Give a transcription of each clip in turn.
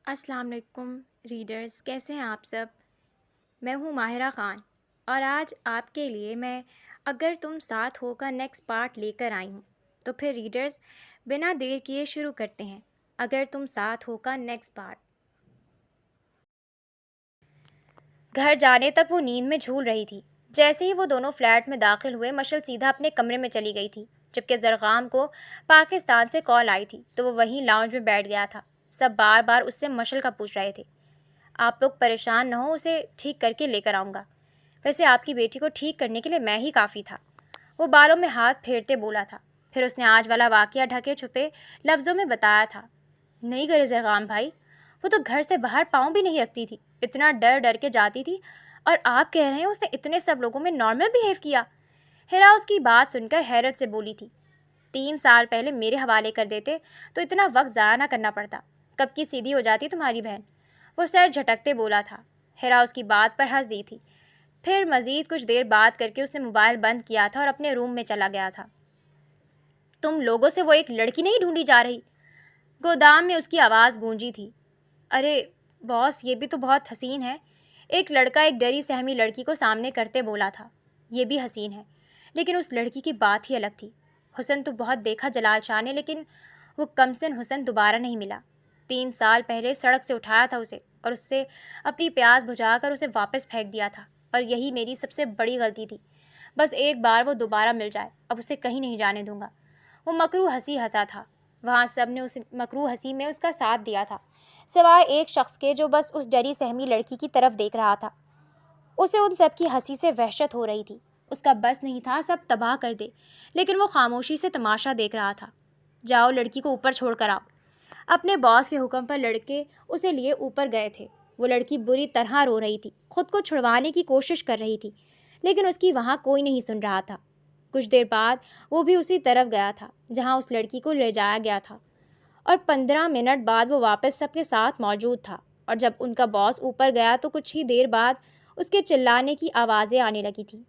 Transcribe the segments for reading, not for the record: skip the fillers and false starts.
السلام علیکم ریڈرز، کیسے ہیں آپ سب؟ میں ہوں ماہرہ خان، اور آج آپ کے لیے میں اگر تم ساتھ ہو کا نیکسٹ پارٹ لے کر آئی ہوں۔ تو پھر ریڈرز بنا دیر کیے شروع کرتے ہیں اگر تم ساتھ ہو کا نیکسٹ پارٹ۔ گھر جانے تک وہ نیند میں جھول رہی تھی۔ جیسے ہی وہ دونوں فلیٹ میں داخل ہوئے، مشل سیدھا اپنے کمرے میں چلی گئی تھی، جبکہ زرغام کو پاکستان سے کال آئی تھی تو وہ وہیں لاؤنج میں بیٹھ گیا تھا۔ سب بار بار اس سے مشل کا پوچھ رہے تھے۔ آپ لوگ پریشان نہ ہو، اسے ٹھیک کر کے لے کر آؤں گا۔ ویسے آپ کی بیٹی کو ٹھیک کرنے کے لیے میں ہی کافی تھا، وہ بالوں میں ہاتھ پھیرتے بولا تھا۔ پھر اس نے آج والا واقعہ ڈھکے چھپے لفظوں میں بتایا تھا۔ نہیں کرے زرغام بھائی، وہ تو گھر سے باہر پاؤں بھی نہیں رکھتی تھی، اتنا ڈر ڈر کے جاتی تھی، اور آپ کہہ رہے ہیں اس نے اتنے سب لوگوں میں نارمل بیہیو کیا؟ ہیرا اس کی بات سن کر حیرت سے بولی تھی۔ 3 سال پہلے میرے حوالے کر دیتے تو اتنا وقت ضائع نہ کرنا پڑتا، کب کی سیدھی ہو جاتی تمہاری بہن، وہ سر جھٹکتے بولا تھا۔ ہیرا اس کی بات پر ہنس دی تھی۔ پھر مزید کچھ دیر بات کر کے اس نے موبائل بند کیا تھا اور اپنے روم میں چلا گیا تھا۔ تم لوگوں سے وہ ایک لڑکی نہیں ڈھونڈی جا رہی؟ گودام میں اس کی آواز گونجی تھی۔ ارے باس، یہ بھی تو بہت حسین ہے، ایک لڑکا ایک ڈری سہمی لڑکی کو سامنے کرتے بولا تھا۔ یہ بھی حسین ہے، لیکن اس لڑکی کی بات ہی الگ تھی۔ حسن تو بہت دیکھا جلال شاہ نے، لیکن وہ کمسن حسن دوبارہ نہیں ملا۔ 3 سال پہلے سڑک سے اٹھایا تھا اسے، اور اس سے اپنی پیاس بجھا کر اسے واپس پھینک دیا تھا، اور یہی میری سب سے بڑی غلطی تھی۔ بس ایک بار وہ دوبارہ مل جائے، اب اسے کہیں نہیں جانے دوں گا۔ وہ مکروہ ہنسی ہنسا تھا۔ وہاں سب نے اس مکروہ ہنسی میں اس کا ساتھ دیا تھا، سوائے ایک شخص کے جو بس اس ڈری سہمی لڑکی کی طرف دیکھ رہا تھا۔ اسے ان سب کی ہنسی سے وحشت ہو رہی تھی۔ اس کا بس نہیں تھا سب تباہ کر دے، لیکن وہ خاموشی سے تماشا دیکھ رہا تھا۔ جاؤ لڑکی کو اوپر چھوڑ کر آؤ۔ اپنے باس کے حکم پر لڑکے اسے لیے اوپر گئے تھے۔ وہ لڑکی بری طرح رو رہی تھی، خود کو چھڑوانے کی کوشش کر رہی تھی، لیکن اس کی وہاں کوئی نہیں سن رہا تھا۔ کچھ دیر بعد وہ بھی اسی طرف گیا تھا جہاں اس لڑکی کو لے جایا گیا تھا، اور 15 منٹ بعد وہ واپس سب کے ساتھ موجود تھا۔ اور جب ان کا باس اوپر گیا تو کچھ ہی دیر بعد اس کے چلانے کی آوازیں آنے لگی تھی۔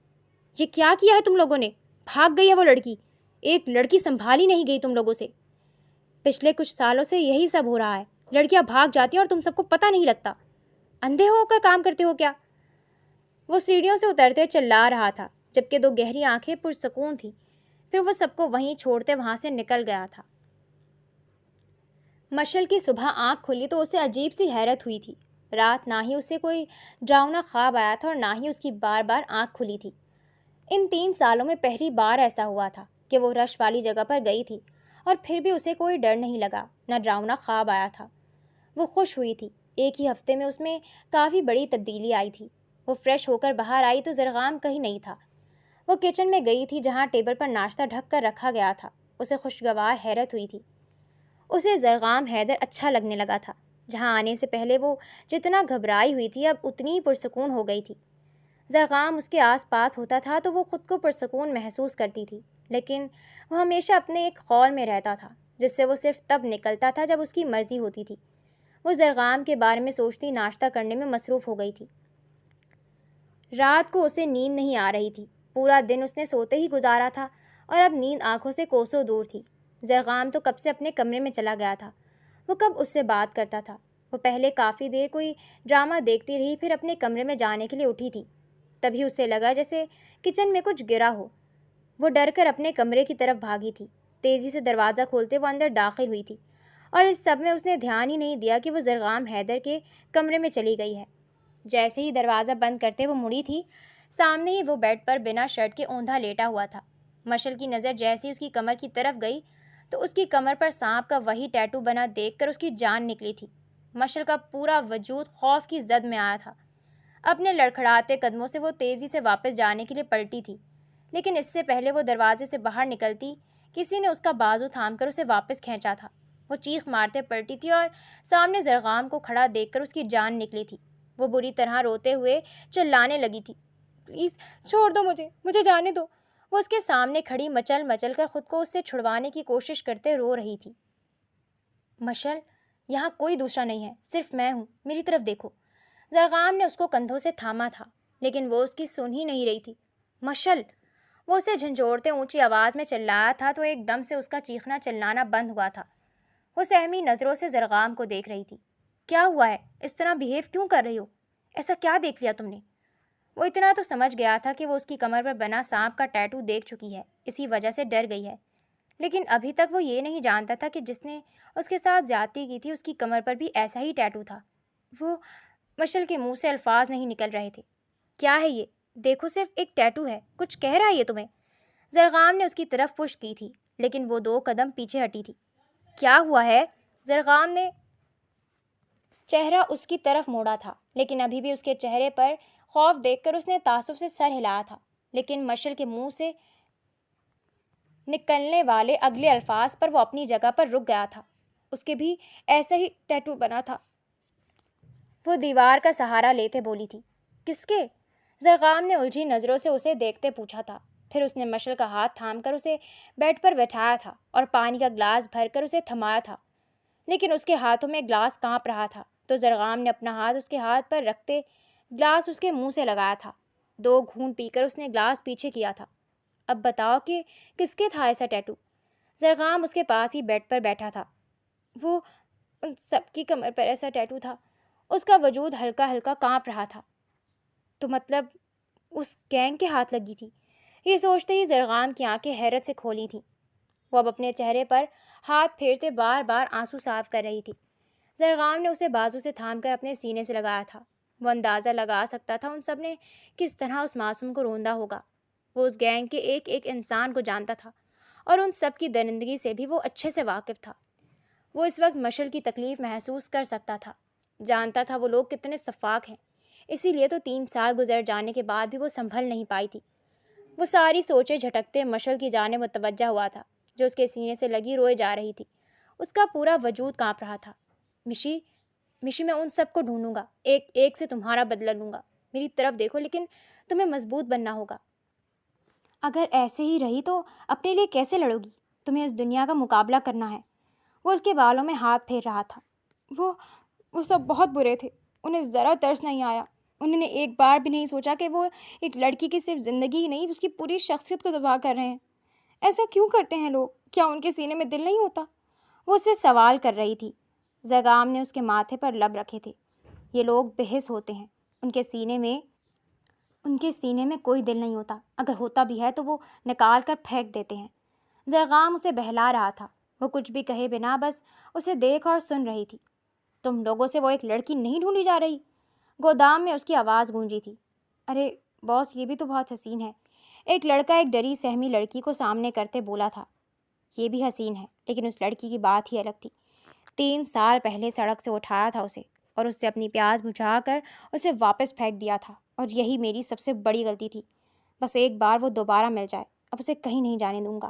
یہ کیا کیا ہے تم لوگوں نے؟ بھاگ گئی ہے وہ لڑکی، ایک لڑکی سنبھالی نہیں گئی تم لوگوں سے۔ پچھلے کچھ سالوں سے یہی سب ہو رہا ہے، لڑکیاں بھاگ جاتی ہیں اور تم سب کو پتہ نہیں لگتا۔ اندھے ہو کر کام کرتے ہو کیا؟ وہ سیڑھیوں سے اترتے چلا رہا تھا، جبکہ 2 گہری آنکھیں پرسکون تھیں۔ پھر وہ سب کو وہیں چھوڑتے وہاں سے نکل گیا تھا۔ مشل کی صبح آنکھ کھلی تو اسے عجیب سی حیرت ہوئی تھی۔ رات نہ ہی اسے کوئی ڈراؤنا خواب آیا تھا اور نہ ہی اس کی بار بار آنکھ کھلی تھی۔ ان 3 سالوں میں پہلی بار ایسا ہوا تھا کہ وہ رش والی جگہ پر گئی تھی، اور پھر بھی اسے کوئی ڈر نہیں لگا، نہ ڈراؤنا خواب آیا تھا۔ وہ خوش ہوئی تھی۔ ایک ہی ہفتے میں اس میں کافی بڑی تبدیلی آئی تھی۔ وہ فریش ہو کر باہر آئی تو زرغام کہیں نہیں تھا۔ وہ کچن میں گئی تھی جہاں ٹیبل پر ناشتہ ڈھک کر رکھا گیا تھا۔ اسے خوشگوار حیرت ہوئی تھی۔ اسے زرغام حیدر اچھا لگنے لگا تھا۔ جہاں آنے سے پہلے وہ جتنا گھبرائی ہوئی تھی اب اتنی ہی پرسکون ہو گئی تھی۔ زرغام اس کے آس پاس ہوتا تھا تو وہ خود کو پرسکون محسوس کرتی تھی، لیکن وہ ہمیشہ اپنے ایک خول میں رہتا تھا جس سے وہ صرف تب نکلتا تھا جب اس کی مرضی ہوتی تھی۔ وہ زرغام کے بارے میں سوچتی ناشتہ کرنے میں مصروف ہو گئی تھی۔ رات کو اسے نیند نہیں آ رہی تھی۔ پورا دن اس نے سوتے ہی گزارا تھا، اور اب نیند آنکھوں سے کوسوں دور تھی۔ زرغام تو کب سے اپنے کمرے میں چلا گیا تھا۔ وہ کب اس سے بات کرتا تھا؟ وہ پہلے کافی دیر کوئی ڈرامہ دیکھتی رہی، پھر اپنے کمرے میں جانے کے لیے اٹھی تھی۔ تبھی اسے لگا جیسے کچن میں کچھ گرا ہو۔ وہ ڈر کر اپنے کمرے کی طرف بھاگی تھی۔ تیزی سے دروازہ کھولتے وہ اندر داخل ہوئی تھی، اور اس سب میں اس نے دھیان ہی نہیں دیا کہ وہ زرغام حیدر کے کمرے میں چلی گئی ہے۔ جیسے ہی دروازہ بند کرتے وہ مڑی تھی، سامنے ہی وہ بیڈ پر بنا شرٹ کے اوندھا لیٹا ہوا تھا۔ مشل کی نظر جیسے ہی اس کی کمر کی طرف گئی تو اس کی کمر پر سانپ کا وہی ٹیٹو بنا دیکھ کر اس کی جان نکلی تھی۔ مشل کا پورا وجود خوف کی زد میں آیا تھا۔ اپنے لڑکھڑاتے قدموں سے وہ تیزی سے واپس جانے کے لیے پلٹی تھی، لیکن اس سے پہلے وہ دروازے سے باہر نکلتی کسی نے اس کا بازو تھام کر اسے واپس کھینچا تھا۔ وہ چیخ مارتے پلٹی تھی اور سامنے زرغام کو کھڑا دیکھ کر اس کی جان نکلی تھی۔ وہ بری طرح روتے ہوئے چلانے لگی تھی، پلیز چھوڑ دو مجھے جانے دو۔ وہ اس کے سامنے کھڑی مچل مچل کر خود کو اس سے چھڑوانے کی کوشش کرتے رو رہی تھی۔ مشل، یہاں کوئی دوسرا نہیں ہے، صرف میں ہوں، میری طرف دیکھو۔ زرغام نے اس کو کندھوں سے تھاما تھا، لیکن وہ اس کی سن ہی نہیں رہی تھی۔ مشل! وہ اسے جھنجھوڑتے اونچی آواز میں چلایا تھا تو ایک دم سے اس کا چیخنا چلانا بند ہوا تھا۔ وہ سہمی نظروں سے زرغام کو دیکھ رہی تھی۔ کیا ہوا ہے؟ اس طرح بیہیو کیوں کر رہی ہو؟ ایسا کیا دیکھ لیا تم نے؟ وہ اتنا تو سمجھ گیا تھا کہ وہ اس کی کمر پر بنا سانپ کا ٹیٹو دیکھ چکی ہے، اسی وجہ سے ڈر گئی ہے، لیکن ابھی تک وہ یہ نہیں جانتا تھا کہ جس نے اس کے ساتھ زیادتی کی تھی اس کی کمر پر بھی ایسا ہی ٹیٹو تھا۔ وہ مشل کے منہ سے الفاظ نہیں نکل رہے تھے۔ کیا ہے یہ؟ دیکھو، صرف ایک ٹیٹو ہے، کچھ کہہ رہا ہے یہ تمہیں؟ زرغام نے اس کی طرف پشت کی تھی، لیکن وہ 2 قدم پیچھے ہٹی تھی۔ کیا ہوا ہے؟ زرغام نے چہرہ اس کی طرف موڑا تھا، لیکن ابھی بھی اس کے چہرے پر خوف دیکھ کر اس نے تعصب سے سر ہلایا تھا، لیکن مشل کے منہ سے نکلنے والے اگلے الفاظ پر وہ اپنی جگہ پر رک گیا تھا۔ اس کے بھی ایسا ہی ٹیٹو بنا تھا۔ وہ دیوار کا سہارا لیتے بولی تھی۔ کس کے؟ زرغام نے الجھی نظروں سے اسے دیکھتے پوچھا تھا۔ پھر اس نے مشل کا ہاتھ تھام کر اسے بیڈ پر بٹھایا تھا اور پانی کا گلاس بھر کر اسے تھمایا تھا، لیکن اس کے ہاتھوں میں گلاس کانپ رہا تھا، تو زرغام نے اپنا ہاتھ اس کے ہاتھ پر رکھتے گلاس اس کے منہ سے لگایا تھا۔ 2 گھونٹ پی کر اس نے گلاس پیچھے کیا تھا۔ اب بتاؤ کہ کس کے تھا ایسا ٹیٹو؟ زرغام اس کے پاس ہی بیڈ پر بیٹھا تھا۔ وہ ان سب کی کمر پر ایسا ٹیٹو تھا۔ اس کا وجود ہلکا ہلکا کانپ رہا تھا۔ تو مطلب اس گینگ کے ہاتھ لگی تھی؟ یہ سوچتے ہی زرغام کی آنکھیں حیرت سے کھولی تھیں۔ وہ اب اپنے چہرے پر ہاتھ پھیرتے بار بار آنسو صاف کر رہی تھی۔ زرغام نے اسے بازو سے تھام کر اپنے سینے سے لگایا تھا۔ وہ اندازہ لگا سکتا تھا ان سب نے کس طرح اس معصوم کو روندا ہوگا۔ وہ اس گینگ کے ایک ایک انسان کو جانتا تھا اور ان سب کی درندگی سے بھی وہ اچھے سے واقف تھا۔ وہ اس وقت مشل کی تکلیف محسوس کر سکتا تھا، جانتا تھا وہ لوگ کتنے شفاق ہیں، اسی لیے تو 3 سال گزر جانے کے بعد بھی وہ سنبھل نہیں پائی تھی۔ وہ ساری سوچیں جھٹکتے مشل کی جانب متوجہ ہوا تھا، جو اس کے سینے سے لگی روئے جا رہی تھی۔ اس کا پورا وجود کانپ رہا تھا۔ مشی، مشی، میں ان سب کو ڈھونڈوں گا، ایک ایک سے تمہارا بدلہ لوں گا۔ میری طرف دیکھو، لیکن تمہیں مضبوط بننا ہوگا۔ اگر ایسے ہی رہی تو اپنے لیے کیسے لڑو گی؟ تمہیں اس دنیا کا مقابلہ کرنا ہے۔ وہ اس کے بالوں میں ہاتھ پھیر رہا تھا۔ وہ سب بہت برے تھے، انہیں ذرا ترس نہیں آیا۔ انہوں نے ایک بار بھی نہیں سوچا کہ وہ ایک لڑکی کی صرف زندگی ہی نہیں، اس کی پوری شخصیت کو تباہ کر رہے ہیں۔ ایسا کیوں کرتے ہیں لوگ؟ کیا ان کے سینے میں دل نہیں ہوتا؟ وہ اس سے سوال کر رہی تھی۔ زرغام نے اس کے ماتھے پر لب رکھے تھے۔ یہ لوگ بےحس ہوتے ہیں، ان کے سینے میں کوئی دل نہیں ہوتا، اگر ہوتا بھی ہے تو وہ نکال کر پھینک دیتے ہیں۔ زرغام اسے بہلا رہا تھا۔ وہ کچھ بھی کہے بنا بس اسے دیکھ اور سن رہی تھی۔ تم لوگوں سے وہ ایک لڑکی نہیں ڈھونڈی جا رہی؟ گودام میں اس کی آواز گونجی تھی۔ ارے باس، یہ بھی تو بہت حسین ہے، ایک لڑکا ایک ڈری سہمی لڑکی کو سامنے کرتے بولا تھا۔ یہ بھی حسین ہے، لیکن اس لڑکی کی بات ہی الگ تھی۔ 3 سال پہلے سڑک سے اٹھایا تھا اسے اور اس سے اپنی پیاس بجھا کر اسے واپس پھینک دیا تھا، اور یہی میری سب سے بڑی غلطی تھی۔ بس ایک بار وہ دوبارہ مل جائے، اب اسے کہیں نہیں جانے دوں گا۔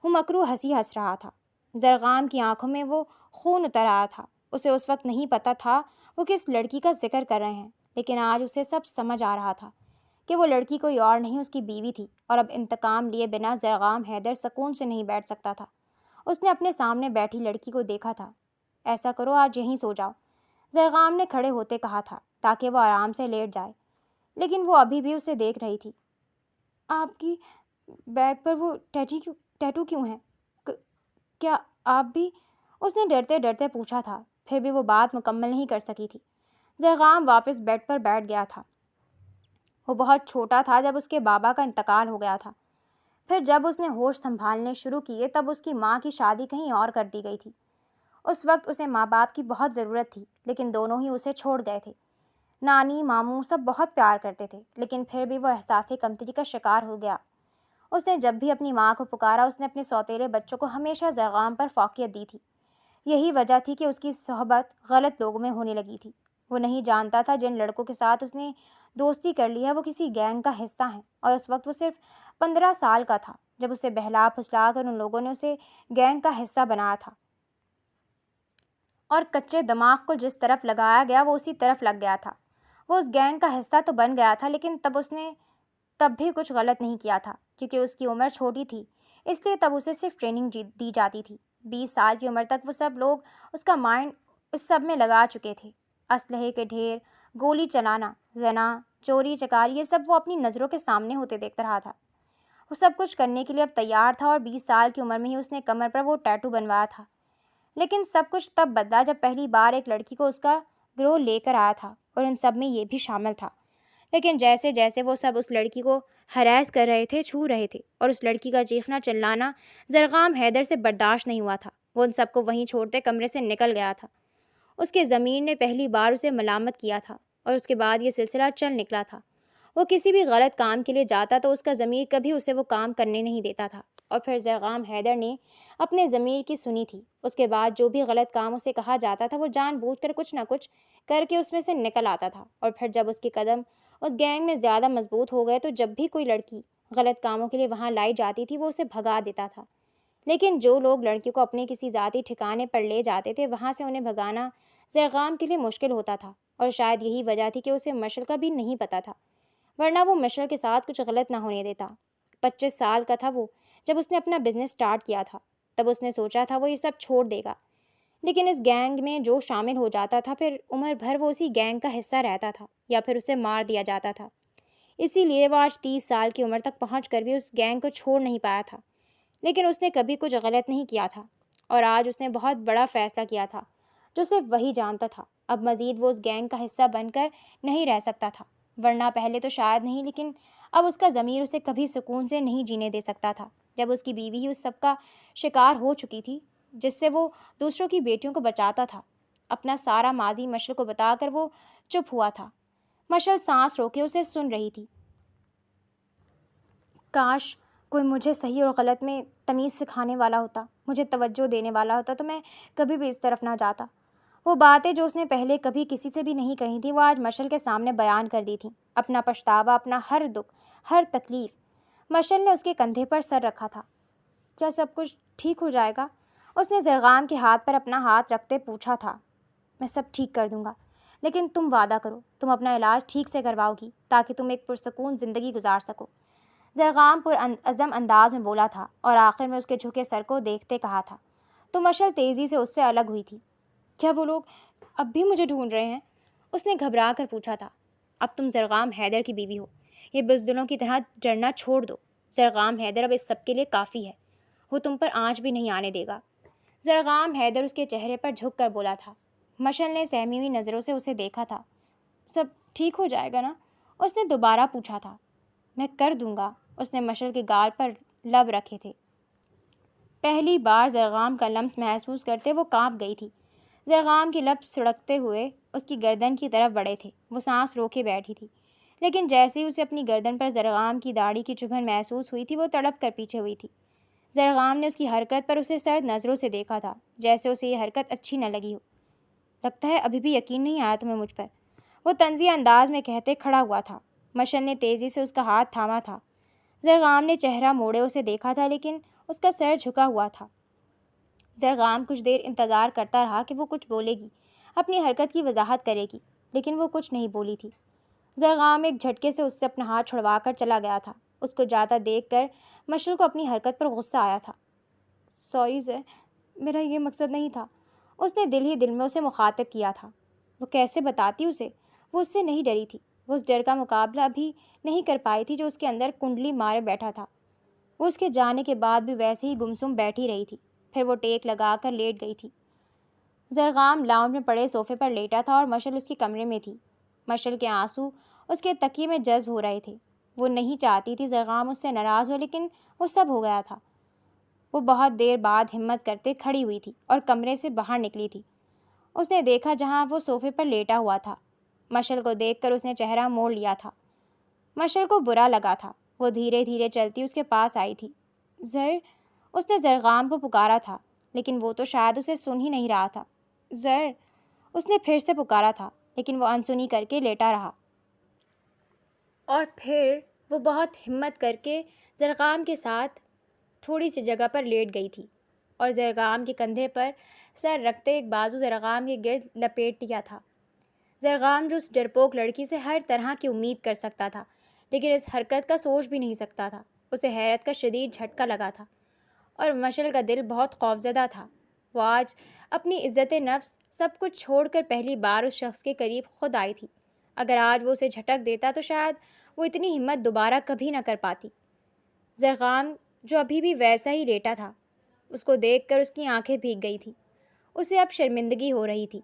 وہ مکرو ہنسی ہنس رہا تھا۔ زرغام کی آنکھوں میں وہ خون اتر آیا تھا۔ اسے اس وقت نہیں پتہ تھا وہ کس لڑکی کا ذکر کر رہے ہیں، لیکن آج اسے سب سمجھ آ رہا تھا کہ وہ لڑکی کوئی اور نہیں، اس کی بیوی تھی، اور اب انتقام لیے بنا زرغام حیدر سکون سے نہیں بیٹھ سکتا تھا۔ اس نے اپنے سامنے بیٹھی لڑکی کو دیکھا تھا۔ ایسا کرو، آج یہیں سو جاؤ، زرغام نے کھڑے ہوتے کہا تھا تاکہ وہ آرام سے لیٹ جائے، لیکن وہ ابھی بھی اسے دیکھ رہی تھی۔ آپ کی بیگ پر وہ ٹیٹو کیوں ہے؟ کیا آپ بھی؟ اس نے ڈرتے ڈرتے پوچھا تھا، پھر بھی وہ بات مکمل نہیں کر سکی تھی۔ زرغام واپس بیڈ پر بیٹھ گیا تھا۔ وہ بہت چھوٹا تھا جب اس کے بابا کا انتقال ہو گیا تھا۔ پھر جب اس نے ہوش سنبھالنے شروع کیے تب اس کی ماں کی شادی کہیں اور کر دی گئی تھی۔ اس وقت اسے ماں باپ کی بہت ضرورت تھی، لیکن دونوں ہی اسے چھوڑ گئے تھے۔ نانی ماموں سب بہت پیار کرتے تھے، لیکن پھر بھی وہ احساس کمتری کا شکار ہو گیا۔ اس نے جب بھی اپنی ماں کو پکارا، اس نے اپنے سوتیلے بچوں کو ہمیشہ زرغام پر فوقیت دی تھی۔ یہی وجہ تھی کہ اس کی صحبت غلط لوگوں میں ہونے لگی تھی۔ وہ نہیں جانتا تھا جن لڑکوں کے ساتھ اس نے دوستی کر لی ہے وہ کسی گینگ کا حصہ ہیں، اور اس وقت وہ صرف 15 سال کا تھا جب اسے بہلا پھسلا کر ان لوگوں نے اسے گینگ کا حصہ بنایا تھا، اور کچے دماغ کو جس طرف لگایا گیا وہ اسی طرف لگ گیا تھا۔ وہ اس گینگ کا حصہ تو بن گیا تھا، لیکن تب بھی کچھ غلط نہیں کیا تھا، کیونکہ اس کی عمر چھوٹی تھی، اس لیے تب اسے صرف ٹریننگ دی جاتی تھی۔ 20 سال کی عمر تک وہ سب لوگ اس کا مائنڈ اس سب میں لگا چکے تھے۔ اسلحے کے ڈھیر، گولی چلانا، زنا، چوری چکاری، یہ سب وہ اپنی نظروں کے سامنے ہوتے دیکھ رہا تھا۔ وہ سب کچھ کرنے کے لیے اب تیار تھا، اور 20 سال کی عمر میں ہی اس نے کمر پر وہ ٹیٹو بنوایا تھا۔ لیکن سب کچھ تب بدلا جب پہلی بار ایک لڑکی کو اس کا گروہ لے کر آیا تھا، اور ان سب میں یہ بھی شامل تھا۔ لیکن جیسے جیسے وہ سب اس لڑکی کو ہراس کر رہے تھے، چھو رہے تھے، اور اس لڑکی کا چیخنا چلانا زرغام حیدر سے برداشت نہیں ہوا تھا، وہ ان سب کو وہیں چھوڑتے کمرے سے نکل گیا تھا۔ اس کے ضمیر نے پہلی بار اسے ملامت کیا تھا، اور اس کے بعد یہ سلسلہ چل نکلا تھا۔ وہ کسی بھی غلط کام کے لیے جاتا تو اس کا ضمیر کبھی اسے وہ کام کرنے نہیں دیتا تھا، اور پھر زرغام حیدر نے اپنے ضمیر کی سنی تھی۔ اس کے بعد جو بھی غلط کام اسے کہا جاتا تھا وہ جان بوجھ کر کچھ نہ کچھ کر کے اس میں سے نکل آتا تھا، اور پھر جب اس کے قدم اس گینگ میں زیادہ مضبوط ہو گئے تو جب بھی کوئی لڑکی غلط کاموں کے لیے وہاں لائی جاتی تھی وہ اسے بھگا دیتا تھا۔ لیکن جو لوگ لڑکی کو اپنے کسی ذاتی ٹھکانے پر لے جاتے تھے وہاں سے انہیں بھگانا زرغام کے لیے مشکل ہوتا تھا، اور شاید یہی وجہ تھی کہ اسے مشل کا بھی نہیں پتہ تھا، ورنہ وہ مشل کے ساتھ کچھ غلط نہ ہونے دیتا۔ 25 سال کا تھا وہ جب اس نے اپنا بزنس سٹارٹ کیا تھا، تب اس نے سوچا تھا وہ یہ سب چھوڑ دے گا، لیکن اس گینگ میں جو شامل ہو جاتا تھا پھر عمر بھر وہ اسی گینگ کا حصہ رہتا تھا، یا پھر اسے مار دیا جاتا تھا۔ اسی لیے وہ آج 30 سال کی عمر تک پہنچ کر بھی اس گینگ کو چھوڑ نہیں پایا تھا، لیکن اس نے کبھی کچھ غلط نہیں کیا تھا، اور آج اس نے بہت بڑا فیصلہ کیا تھا جو صرف وہی جانتا تھا۔ اب مزید وہ اس گینگ کا حصہ بن کر نہیں رہ سکتا تھا، ورنہ پہلے تو شاید نہیں، لیکن اب اس کا ضمیر اسے کبھی سکون سے نہیں جینے دے سکتا تھا، جب اس کی بیوی ہی اس سب کا شکار ہو چکی تھی جس سے وہ دوسروں کی بیٹیوں کو بچاتا تھا۔ اپنا سارا ماضی مشل کو بتا کر وہ چپ ہوا تھا۔ مشل سانس روکے اسے سن رہی تھی۔ کاش کوئی مجھے صحیح اور غلط میں تمیز سکھانے والا ہوتا، مجھے توجہ دینے والا ہوتا تو میں کبھی بھی اس طرف نہ جاتا۔ وہ باتیں جو اس نے پہلے کبھی کسی سے بھی نہیں کہی تھیں وہ آج مشل کے سامنے بیان کر دی تھیں، اپنا پچھتاوا، اپنا ہر دکھ، ہر تکلیف۔ مشل نے اس کے کندھے پر سر رکھا تھا۔ کیا سب کچھ ٹھیک ہو جائے گا؟ اس نے زرغام کے ہاتھ پر اپنا ہاتھ رکھتے پوچھا تھا۔ میں سب ٹھیک کر دوں گا، لیکن تم وعدہ کرو تم اپنا علاج ٹھیک سے کرواؤ گی تاکہ تم ایک پرسکون زندگی گزار سکو، زرغام پرعزم انداز میں بولا تھا، اور آخر میں اس کے جھکے سر کو دیکھتے کہا تھا۔ تو مشل تیزی سے اس سے الگ ہوئی تھی۔ کیا وہ لوگ اب بھی مجھے ڈھونڈ رہے ہیں؟ اس نے گھبرا کر پوچھا تھا۔ اب تم زرغام حیدر کی بیوی ہو، یہ بزدلوں کی طرح ڈرنا چھوڑ دو۔ زرغام حیدر اب اس سب کے لیے کافی ہے، وہ تم پر آنچ بھی نہیں آنے دے گا۔ زرغام حیدر اس کے چہرے پر جھک کر بولا تھا۔ مشل نے سہمی ہوئی نظروں سے اسے دیکھا تھا۔ سب ٹھیک ہو جائے گا نا؟ اس نے دوبارہ پوچھا تھا۔ میں کر دوں گا۔ اس نے مشل کے گال پر لب رکھے تھے۔ پہلی بار زرغام کا لمس محسوس کرتے وہ کانپ گئی تھی۔ زرغام کے لب سڑکتے ہوئے اس کی گردن کی طرف بڑھے تھے، وہ سانس روکے بیٹھی تھی، لیکن جیسے ہی اسے اپنی گردن پر زرغام کی داڑھی کی چبھن محسوس ہوئی تھی وہ تڑپ کر پیچھے ہوئی تھی۔ زرغام نے اس کی حرکت پر اسے سرد نظروں سے دیکھا تھا، جیسے اسے یہ حرکت اچھی نہ لگی ہو۔ لگتا ہے ابھی بھی یقین نہیں آیا تمہیں مجھ پر، وہ طنزیہ انداز میں کہتے کھڑا ہوا تھا۔ مشل نے تیزی سے اس کا ہاتھ تھاما تھا۔ زرغام نے چہرہ موڑے اسے دیکھا تھا، لیکن اس کا سر جھکا ہوا تھا۔ زرغام کچھ دیر انتظار کرتا رہا کہ وہ کچھ بولے گی، اپنی حرکت کی وضاحت کرے گی، لیکن وہ کچھ نہیں بولی تھی۔ زرغام ایک جھٹکے سے اس سے اپنا ہاتھ چھڑوا کر چلا گیا تھا۔ اس کو جاتا دیکھ کر مشل کو اپنی حرکت پر غصہ آیا تھا۔ سوری سر، میرا یہ مقصد نہیں تھا۔ اس نے دل ہی دل میں اسے مخاطب کیا تھا۔ وہ کیسے بتاتی اسے؟ وہ اس سے نہیں ڈری تھی، وہ اس ڈر کا مقابلہ بھی نہیں کر پائی تھی جو اس کے اندر کنڈلی مارے بیٹھا تھا۔ وہ اس کے جانے کے بعد بھی ویسے ہی گمسم بیٹھی رہی تھی، پھر وہ ٹیک لگا کر لیٹ گئی تھی۔ زرغام لاؤنج میں پڑے صوفے پر لیٹا تھا اور مشل اس کے کمرے میں تھی۔ مشل کے آنسو اس کے تکیے میں جذب ہو رہے تھے۔ وہ نہیں چاہتی تھی زرغام اس سے ناراض ہو، لیکن وہ سب ہو گیا تھا۔ وہ بہت دیر بعد ہمت کرتے کھڑی ہوئی تھی اور کمرے سے باہر نکلی تھی۔ اس نے دیکھا جہاں وہ صوفے پر لیٹا ہوا تھا۔ مشل کو دیکھ کر اس نے چہرہ موڑ لیا تھا۔ مشل کو برا لگا تھا۔ وہ دھیرے دھیرے چلتی اس کے پاس آئی تھی۔ اس نے زرغام کو پکارا تھا، لیکن وہ تو شاید اسے سن ہی نہیں رہا تھا۔ اس نے پھر سے پکارا تھا، لیکن وہ انسنی کر کے لیٹا رہا۔ اور پھر وہ بہت ہمت کر کے زرغام کے ساتھ تھوڑی سی جگہ پر لیٹ گئی تھی، اور زرغام کے کندھے پر سر رکھتے ایک بازو زرغام کے گرد لپیٹ لیا تھا۔ زرغام جو اس ڈرپوک لڑکی سے ہر طرح کی امید کر سکتا تھا، لیکن اس حرکت کا سوچ بھی نہیں سکتا تھا، اسے حیرت کا شدید جھٹکا لگا تھا، اور مشل کا دل بہت خوفزدہ تھا۔ وہ آج اپنی عزت نفس سب کچھ چھوڑ کر پہلی بار اس شخص کے قریب خود آئی تھی۔ اگر آج وہ اسے جھٹک دیتا تو شاید وہ اتنی ہمت دوبارہ کبھی نہ کر پاتی۔ زرغام جو ابھی بھی ویسا ہی لیٹا تھا، اس کو دیکھ کر اس کی آنکھیں بھیگ گئی تھیں۔ اسے اب شرمندگی ہو رہی تھی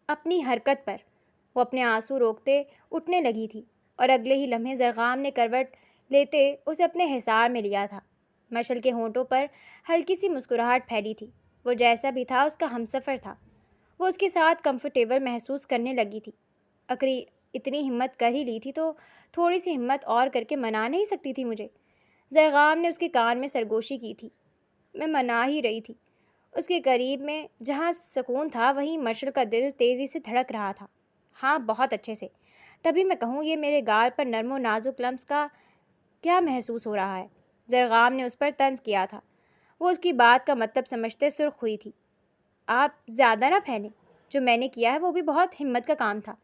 اپنی حرکت پر۔ وہ اپنے آنسو روکتے اٹھنے لگی تھی اور اگلے ہی لمحے زرغام نے کروٹ لیتے اسے اپنے حصار میں لیا تھا۔ مشعل کے ہونٹوں پر ہلکی سی مسکراہٹ پھیلی تھی۔ وہ جیسا بھی تھا اس کا ہمسفر تھا۔ وہ اس کے ساتھ کمفرٹیبل محسوس کرنے لگی تھی۔ اکری اتنی ہمت کر ہی لی تھی تو تھوڑی سی ہمت اور کر کے منا نہیں سکتی تھی مجھے؟ زرغام نے اس کے کان میں سرگوشی کی تھی۔ میں منا ہی رہی تھی۔ اس کے قریب میں جہاں سکون تھا وہیں مشعل کا دل تیزی سے دھڑک رہا تھا۔ ہاں، بہت اچھے سے۔ تبھی میں کہوں یہ میرے گال پر نرم و نازک لمس کا کیا محسوس ہو رہا ہے؟ زرغام نے اس پر طنز کیا تھا۔ وہ اس کی بات کا مطلب سمجھتے سرخ ہوئی تھی۔ آپ زیادہ نہ پھیلیں۔ جو میں نے کیا ہے وہ بھی بہت ہمت کا کام تھا۔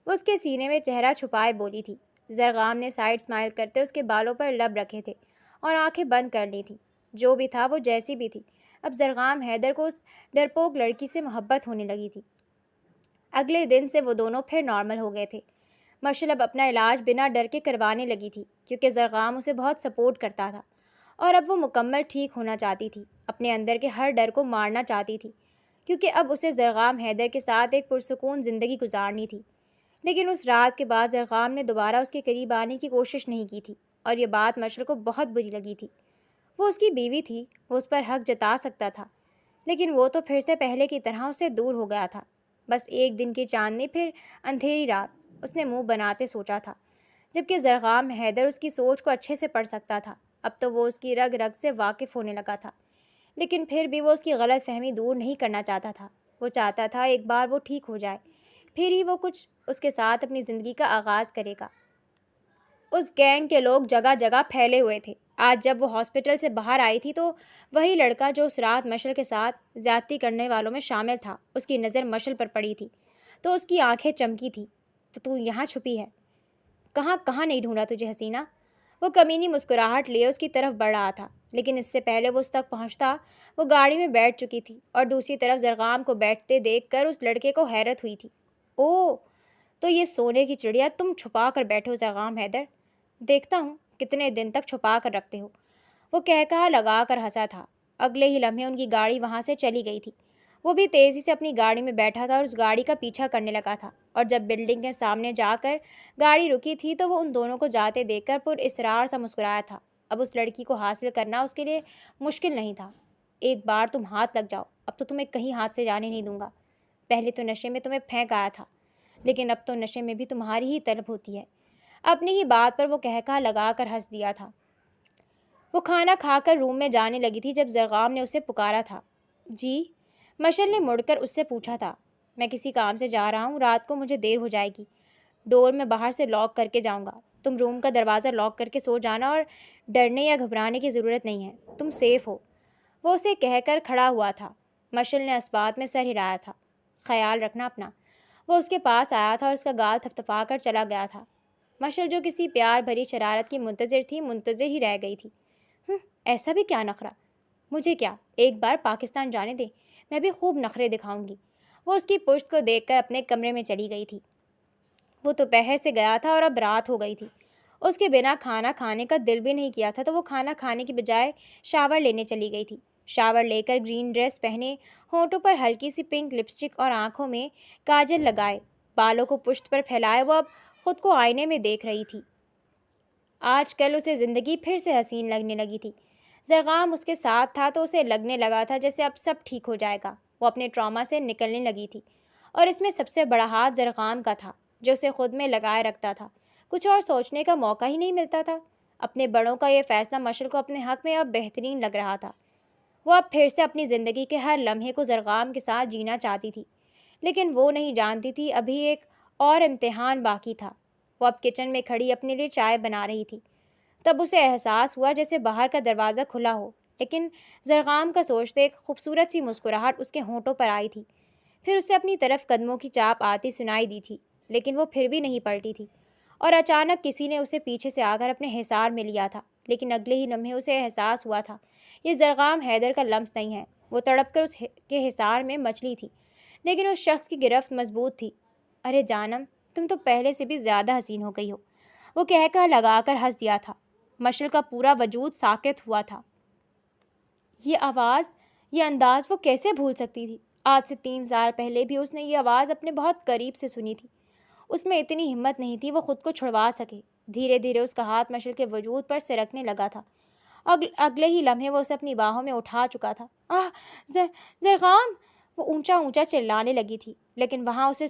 وہ اس کے سینے میں چہرہ چھپائے بولی تھی۔ زرغام نے سائڈ اسمائل کرتے اس کے بالوں پر لب رکھے تھے اور آنکھیں بند کر لی تھیں۔ جو بھی تھا وہ جیسی بھی تھی، اب زرغام حیدر کو اس ڈرپوک لڑکی سے محبت ہونے لگی تھی۔ اگلے دن سے وہ دونوں پھر نارمل ہو گئے تھے۔ مشعل اب اپنا علاج بنا ڈر کے کروانے لگی تھی کیونکہ زرغام اسے بہت سپورٹ کرتا تھا اور اب وہ مکمل ٹھیک ہونا چاہتی تھی۔ اپنے اندر کے ہر ڈر کو مارنا چاہتی تھی کیونکہ اب اسے زرغام حیدر کے ساتھ ایک پرسکون زندگی گزارنی تھی۔ لیکن اس رات کے بعد زرغام نے دوبارہ اس کے قریب آنے کی کوشش نہیں کی تھی اور یہ بات مشعل کو بہت بری لگی تھی۔ وہ اس کی بیوی تھی، وہ اس پر حق جتا سکتا تھا، لیکن وہ تو پھر سے پہلے کی طرح اس سے دور ہو گیا تھا۔ بس ایک دن کی چاندنی پھر اندھیری رات، اس نے منہ بناتے سوچا تھا، جبکہ زرغام حیدر اس کی سوچ کو اچھے سے پڑھ سکتا تھا۔ اب تو وہ اس کی رگ رگ سے واقف ہونے لگا تھا، لیکن پھر بھی وہ اس کی غلط فہمی دور نہیں کرنا چاہتا تھا۔ وہ چاہتا تھا ایک بار وہ ٹھیک ہو جائے، پھر ہی وہ کچھ اس کے ساتھ اپنی زندگی کا آغاز کرے گا۔ اس گینگ کے لوگ جگہ جگہ پھیلے ہوئے تھے۔ آج جب وہ ہاسپٹل سے باہر آئی تھی تو وہی لڑکا جو اس رات مشعل کے ساتھ زیادتی کرنے والوں میں شامل تھا، اس کی نظر مشعل پر پڑی تھی تو اس کی آنکھیں چمکی تھیں۔ تو یہاں چھپی ہے؟ کہاں کہاں نہیں ڈھونڈا تجھے حسینہ؟ وہ کمینی مسکراہٹ لیے اس کی طرف بڑھ رہا تھا، لیکن اس سے پہلے وہ اس تک پہنچتا وہ گاڑی میں بیٹھ چکی تھی اور دوسری طرف زرغام کو بیٹھتے دیکھ کر اس لڑکے کو حیرت ہوئی تھی۔ اوہ، تو یہ سونے کی چڑیا تم چھپا کر بیٹھے ہو زرغام حیدر؟ دیکھتا ہوں کتنے دن تک چھپا کر رکھتے ہو۔ وہ کہا لگا کر ہنسا تھا۔ اگلے ہی لمحے ان کی گاڑی وہاں سے چلی گئی تھی۔ وہ بھی تیزی سے اپنی گاڑی میں بیٹھا تھا اور اس گاڑی کا پیچھا کرنے لگا تھا، اور جب بلڈنگ کے سامنے جا کر گاڑی رکی تھی تو وہ ان دونوں کو جاتے دیکھ کر پر اصرار سا مسکرایا تھا۔ اب اس لڑکی کو حاصل کرنا اس کے لیے مشکل نہیں تھا۔ ایک بار تم ہاتھ لگ جاؤ، اب تو تمہیں کہیں ہاتھ سے جانے نہیں دوں گا۔ پہلے تو نشے میں تمہیں پھینک آیا تھا، لیکن اب تو نشے میں بھی تمہاری ہی طلب ہوتی ہے۔ اپنی ہی بات پر وہ کہا لگا کر ہنس دیا تھا۔ وہ کھانا کھا کر روم میں جانے لگی تھی جب زرغام نے اسے پکارا تھا۔ جی؟ مشعل نے مڑ کر اس سے پوچھا تھا۔ میں کسی کام سے جا رہا ہوں، رات کو مجھے دیر ہو جائے گی۔ ڈور میں باہر سے لاک کر کے جاؤں گا، تم روم کا دروازہ لاک کر کے سو جانا اور ڈرنے یا گھبرانے کی ضرورت نہیں ہے، تم سیف ہو۔ وہ اسے کہہ کر کھڑا ہوا تھا۔ مشعل نے اسبات میں سر ہلایا تھا۔ خیال رکھنا اپنا۔ وہ اس کے پاس آیا تھا اور اس کا گال تھپتھپا کر چلا گیا تھا۔ مشعل جو کسی پیار بھری شرارت کی منتظر تھی، منتظر ہی رہ گئی تھی۔ ایسا بھی کیا نخرہ؟ مجھے کیا، ایک بار پاکستان جانے دیں، میں بھی خوب نخرے دکھاؤں گی۔ وہ اس کی پشت کو دیکھ کر اپنے کمرے میں چلی گئی تھی۔ وہ دوپہر سے گیا تھا اور اب رات ہو گئی تھی۔ اس کے بنا کھانا کھانے کا دل بھی نہیں کیا تھا تو وہ کھانا کھانے کی بجائے شاور لینے چلی گئی تھی۔ شاور لے کر گرین ڈریس پہنے، ہونٹوں پر ہلکی سی پنک لپسٹک اور آنکھوں میں کاجل لگائے، بالوں کو پشت پر پھیلائے وہ اب خود کو آئینے میں دیکھ رہی تھی۔ آج کل اسے زندگی پھر سے حسین لگنے لگی تھی۔ زرغام اس کے ساتھ تھا تو اسے لگنے لگا تھا جیسے اب سب ٹھیک ہو جائے گا۔ وہ اپنے ٹراما سے نکلنے لگی تھی اور اس میں سب سے بڑا ہاتھ زرغام کا تھا جو اسے خود میں لگائے رکھتا تھا۔ کچھ اور سوچنے کا موقع ہی نہیں ملتا تھا۔ اپنے بڑوں کا یہ فیصلہ مشعل کو اپنے حق میں اب بہترین لگ رہا تھا۔ وہ اب پھر سے اپنی زندگی کے ہر لمحے کو زرغام کے ساتھ جینا چاہتی تھی، لیکن وہ نہیں جانتی تھی ابھی ایک اور امتحان باقی تھا۔ وہ اب کچن میں کھڑی اپنے لیے چائے بنا رہی تھی، تب اسے احساس ہوا جیسے باہر کا دروازہ کھلا ہو، لیکن زرغام کا سوچتے ایک خوبصورت سی مسکراہٹ اس کے ہونٹوں پر آئی تھی۔ پھر اسے اپنی طرف قدموں کی چاپ آتی سنائی دی تھی، لیکن وہ پھر بھی نہیں پلٹی تھی، اور اچانک کسی نے اسے پیچھے سے آ کر اپنے حصار میں لیا تھا۔ لیکن اگلے ہی لمحے اسے احساس ہوا تھا یہ زرغام حیدر کا لمس نہیں ہے۔ وہ تڑپ کر اس کے حصار میں مچلی تھی، لیکن اس شخص کی گرفت مضبوط تھی۔ ارے جانم، تم تو پہلے سے بھی زیادہ حسین ہو گئی ہو، وہ کہہ لگا کر ہنس دیا تھا۔ مشعل کا پورا وجود ساکت ہوا تھا۔ یہ آواز، یہ انداز وہ کیسے بھول سکتی تھی؟ آج سے 3 سال پہلے بھی اس نے یہ آواز اپنے بہت قریب سے سنی تھی۔ اس میں اتنی ہمت نہیں تھی وہ خود کو چھڑوا سکے۔ دھیرے دھیرے اس کا ہاتھ مشل کے وجود پر سرکنے لگا تھا۔ اگلے ہی لمحے وہ اسے اپنی باہوں میں اٹھا چکا تھا۔ زرغام! وہ اونچا اونچا چلانے لگی تھی، لیکن وہاں اسے